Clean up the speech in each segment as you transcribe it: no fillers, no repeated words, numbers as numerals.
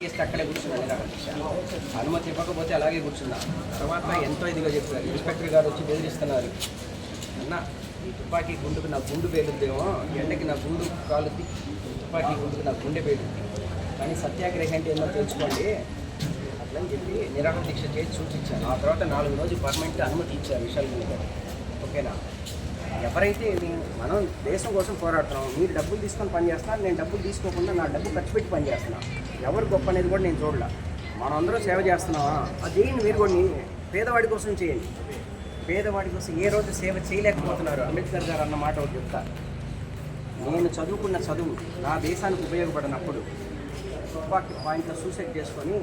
చేస్తే అక్కడే కూర్చున్నాను నిరాకరించా. అనుమతి ఇవ్వకపోతే అలాగే కూర్చున్నా. తర్వాత ఎంతో ఇదిగా చెప్పారు. ఇన్స్పెక్టర్ గారు వచ్చి బెదిరిస్తున్నారు. అన్న ఈ తుపాకీ గుండుకు నా గుండు పేలుద్దేమో, ఎండకి నా గుండు కాలుద్ది, తుపాకీ గుండుకు నా గుండె పేలుద్ది, కానీ సత్యాగ్రహం అంటే ఏందో తెలుసుకోండి అట్లని చెప్పి నిరాకరణ దీక్ష చేసి సూచించాను. ఆ తర్వాత 4 రోజులు పర్మనెంట్ అనుమతి ఇచ్చారు విశాల్ గారు. ఓకేనా? ఎవరైతే మనం దేశం కోసం పోరాడుతున్నాం, మీరు డబ్బులు తీసుకొని పనిచేస్తున్నారు, నేను డబ్బులు తీసుకోకుండా నా డబ్బు ఖర్చు పెట్టి పనిచేస్తున్నాను. ఎవరు గొప్ప అనేది కూడా నేను చూడలే. మనం అందరం సేవ చేస్తున్నావా, అది చేయండి. మీరు కూడా పేదవాడి కోసం చేయండి. పేదవాడి కోసం ఏ రోజు సేవ చేయలేకపోతున్నారు. అంబేద్కర్ గారు అన్న మాట ఒకటి చెప్తారు, నేను చదువుకున్న చదువు నా దేశానికి ఉపయోగపడినప్పుడు తుపాకీ పాయింట్లో సూసైడ్ చేసుకొని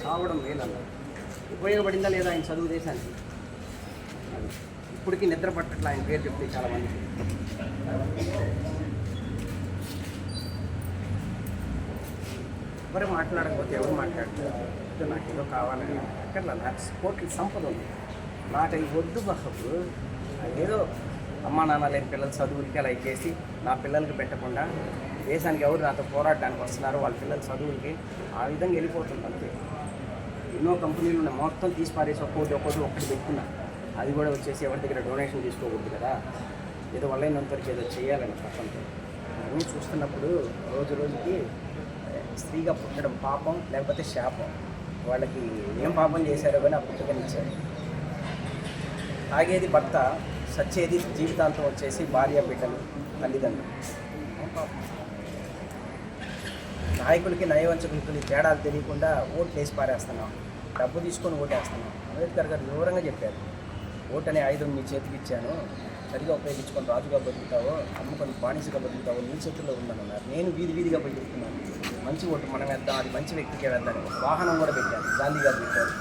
చావడం మేలన్నారు. ఉపయోగపడిందా లేదా ఆయన చదువు దేశానికి? ఇప్పటికీ నిద్ర పట్టట్లా ఆయన పేరు చెప్తే చాలామంది. ఎవరు మాట్లాడకపోతే ఎవరు మాట్లాడతారు? నాకు ఏదో కావాలని అక్కడ నాకు కోట్ల సంపద ఉంది, నాకు అవి వద్దు బాబు. ఏదో అమ్మా నాన్న లేని పిల్లల చదువులకి అలా చేసి నా పిల్లలకి పెట్టకుండా దేశానికి ఎవరు నాతో పోరాడడానికి వస్తున్నారో వాళ్ళ పిల్లల చదువులకి ఆ విధంగా వెళ్ళిపోతుంది అంతే. ఎన్నో కంపెనీలు ఉన్నాయి, మొత్తం తీసి పారేసి ఒక్కటి పెట్టుకున్నా. అది కూడా వచ్చేసి ఎవరి దగ్గర డొనేషన్ తీసుకోకూడదు కదా, ఏదో వాళ్ళైనంతవరకు ఏదో చేయాలని పక్కనతో. అన్నీ చూస్తున్నప్పుడు రోజు రోజుకి స్త్రీగా పుట్టడం పాపం లేకపోతే శాపం. వాళ్ళకి ఏం పాపం చేశారో కానీ ఆ పుట్టుకనిచ్చారు. తాగేది భర్త, సచ్చేది జీవితాంతం వచ్చేసి భార్య బిడ్డలు తల్లిదండ్రులు. నాయకులకి నయవంచకులకి తేడాలు తెలియకుండా ఓట్లు వేసి పారేస్తున్నాం, డబ్బు తీసుకొని ఓటేస్తున్నాం. అంబేద్కర్ గారు వివరంగా చెప్పారు, ఓటు అనే ఆయుధం మీ చేతికి ఇచ్చాను, సరిగా ఉపయోగించుకొని రాజుగా బతుకుతావో అమ్ముకొని బానిసగా బతుకుతావో నీ చేతుల్లో ఉందన్నారు. నేను వీధిగా పోయి చెప్తున్నాను, మంచి ఓటు మనం వేద్దాం, అది మంచి వ్యక్తికే వేద్దాం. వాహనం కూడా పెట్టాను, గాంధీ గారు పెట్టారు.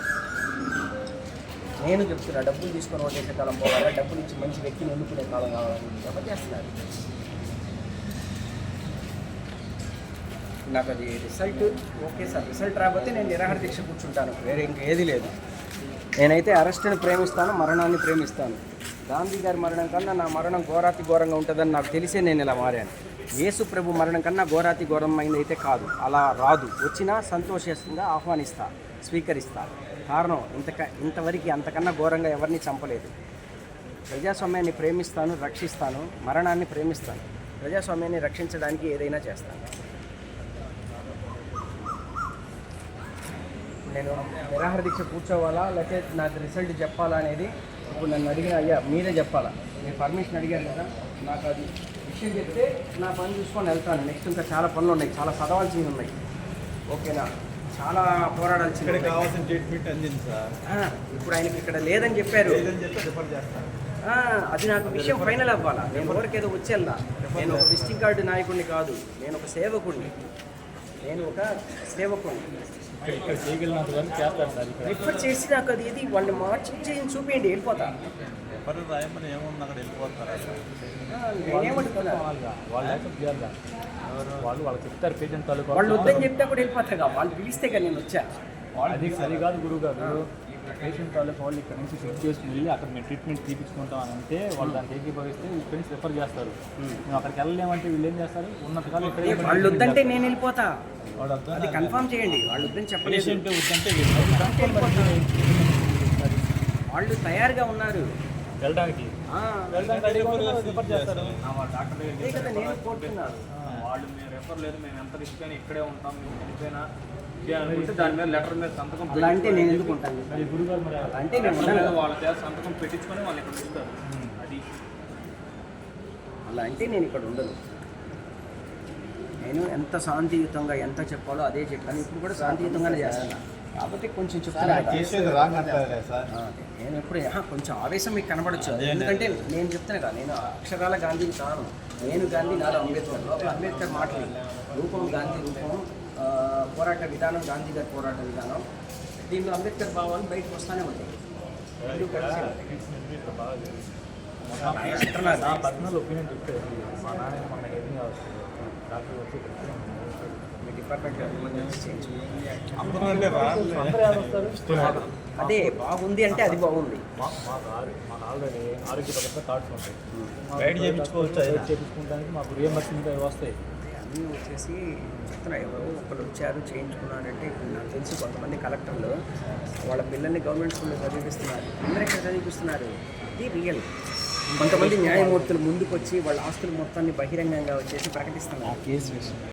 నేను చెప్తున్నా, డబ్బులు తీసుకొని ఓటేసే కాలం పోవాలా, డబ్బులు ఇచ్చి మంచి వ్యక్తిని ఎన్నుకునే కాలం కావాలని ఎవరు చేస్తున్నారు? నాకు అది రిజల్ట్ ఓకే సార్, రిజల్ట్ రాకపోతే నేను నిరాహార దీక్ష కూర్చుంటాను, వేరే ఇంకేది లేదు. నేనైతే అరెస్ట్ని ప్రేమిస్తాను, మరణాన్ని ప్రేమిస్తాను. గాంధీ గారి మరణం కన్నా నా మరణం ఘోరాతి ఘోరంగా ఉంటుందని నాకు తెలిసే నేను ఇలా మారాను. యేసు ప్రభు మరణం కన్నా ఘోరాతి ఘోరమైంది అయితే కాదు, అలా రాదు. వచ్చినా సంతోషంగా ఆహ్వానిస్తా, స్వీకరిస్తా. కారణం ఇంతవరకు అంతకన్నా ఘోరంగా ఎవరిని చంపలేదు. ప్రజాస్వామ్యాన్ని ప్రేమిస్తాను, రక్షిస్తాను, మరణాన్ని ప్రేమిస్తాను. ప్రజాస్వామ్యాన్ని రక్షించడానికి ఏదైనా చేస్తాను. నేను నిరాహార దీక్ష కూర్చోవాలా లేకపోతే నాకు రిజల్ట్ చెప్పాలా అనేది ఇప్పుడు నన్ను అడిగిన, అయ్యా మీరే చెప్పాలా, మీరు పర్మిషన్ అడిగారు కదా, నాకు అది విషయం చెప్తే నా పని చూసుకొని వెళ్తాను. నెక్స్ట్ ఇంకా చాలా పనులు ఉన్నాయి, చాలా చదవాల్సినవి ఉన్నాయి. ఓకేనా? చాలా పోరాడాల్సింది. కావాల్సిన ట్రీట్మెంట్ అందింది సార్. ఇప్పుడు ఆయనకి ఇక్కడ లేదని చెప్పారు, అది నాకు విషయం ఫైనల్ అవ్వాలా. నేను ఎవరికేదో వచ్చేలా, నేను ఒక విజిటింగ్ కార్డు నాయకుడిని కాదు, నేను ఒక సేవకుడిని, రిఫర్ చేసి నాకు అది ఇది వాళ్ళు మార్చి చూపించండి, వెళ్ళిపోతా. వాళ్ళు చెప్తారు పేషెంట్ తాలూకా, వాళ్ళు వద్దని చెప్తే కూడా వెళ్ళిపోతారు. వాళ్ళు పిలిస్తే కానీ నేను వచ్చా. అది కాదు గురువు గారు, పేషెంట్ తాలూకా వాళ్ళు ఇక్కడ నుంచి చెక్ చేసుకుని వెళ్ళి అక్కడ మేము ట్రీట్మెంట్ తీపించుకుంటాం అని అంటే వాళ్ళు దానికి ఏకీభవిస్తే ఇక్కడ నుంచి రిఫర్ చేస్తారు. మేము అక్కడికి వెళ్ళలేమంటే వీళ్ళు ఏం చేస్తారు, ఉన్నంతకాలం ఇక్కడ. వాళ్ళు వద్దంటే నేను వెళ్ళిపోతా, అది కన్ఫర్మ్ చేయండి. వాళ్ళు వద్దని చెప్పలేదు, వాళ్ళు తయారుగా ఉన్నారు వెళ్ళడానికి. రిఫర్ చేస్తారు నేను కోరుతున్నాను. వాళ్ళు మేము రెఫర్ లేదు, మేము ఎంత రిస్క్ అయినా ఇక్కడే ఉంటాం, మేము చనిపోయినా అనుకుంటే దాని మీద లెటర్ మీద సంతకం. అలా అంటే నేను ఎందుకు ఉంటాను? గురుగారు మరి అంటే నేను వాళ్ళ చేత సంతకం పెట్టించుకొని వాళ్ళు ఇక్కడ ఇస్తారు. అది అలా అంటే నేను ఇక్కడ ఉండను. నేను ఎంత శాంతియుతంగా ఎంత చెప్పాలో అదే చెప్పాను. ఇప్పుడు కూడా శాంతియుతంగానే చేస్తాను, కాకపోతే కొంచెం చెప్తాను. నేను ఎప్పుడు కొంచెం ఆవేశం మీకు కనబడచ్చు, ఎందుకంటే నేను చెప్తాను కదా, నేను అక్షరాల గాంధీని కాను. నేను గాంధీ, నాలో అంబేద్కర్. లోపల అంబేద్కర్ మాటలు, రూపం గాంధీ రూపం, పోరాట విధానం గాంధీ గారి పోరాట విధానం, దీనిలో అంబేద్కర్ భావాలు బయటకు వస్తూనే ఉంటాయి. నా పర్సనల్ ఒపీనియన్ చెప్తే మా నాన్న మొన్న హెల్పింగ్ డాక్టర్ వచ్చి మీ డిపార్ట్మెంట్లో ఎమర్జెన్సీ చేయించు. అదే బాగుంది అంటే అది బాగుంది. మాకు ఆల్రెడీ ఆరోగ్య భద్రత కార్డ్స్ ఉంటాయి, చేయించుకోవడానికి మాకు రియంబర్స్మెంట్ వస్తాయి. అన్నీ వచ్చేసి చెప్తున్నా, ఎవరు ఒకరు వచ్చారు చేయించుకున్నారంటే ఇప్పుడు తెలుసు కొంతమంది కలెక్టర్లు వాళ్ళ పిల్లల్ని గవర్నమెంట్ స్కూల్లో చదివిస్తున్నారు. అందరూ ఎక్కడ చదివిస్తున్నారు? ఇది రియల్. కొంతమంది న్యాయమూర్తులు ముందుకు వచ్చి వాళ్ళ ఆస్తులు మొత్తాన్ని బహిరంగంగా వచ్చేసి ప్రకటిస్తున్నారు. కేసు విషయం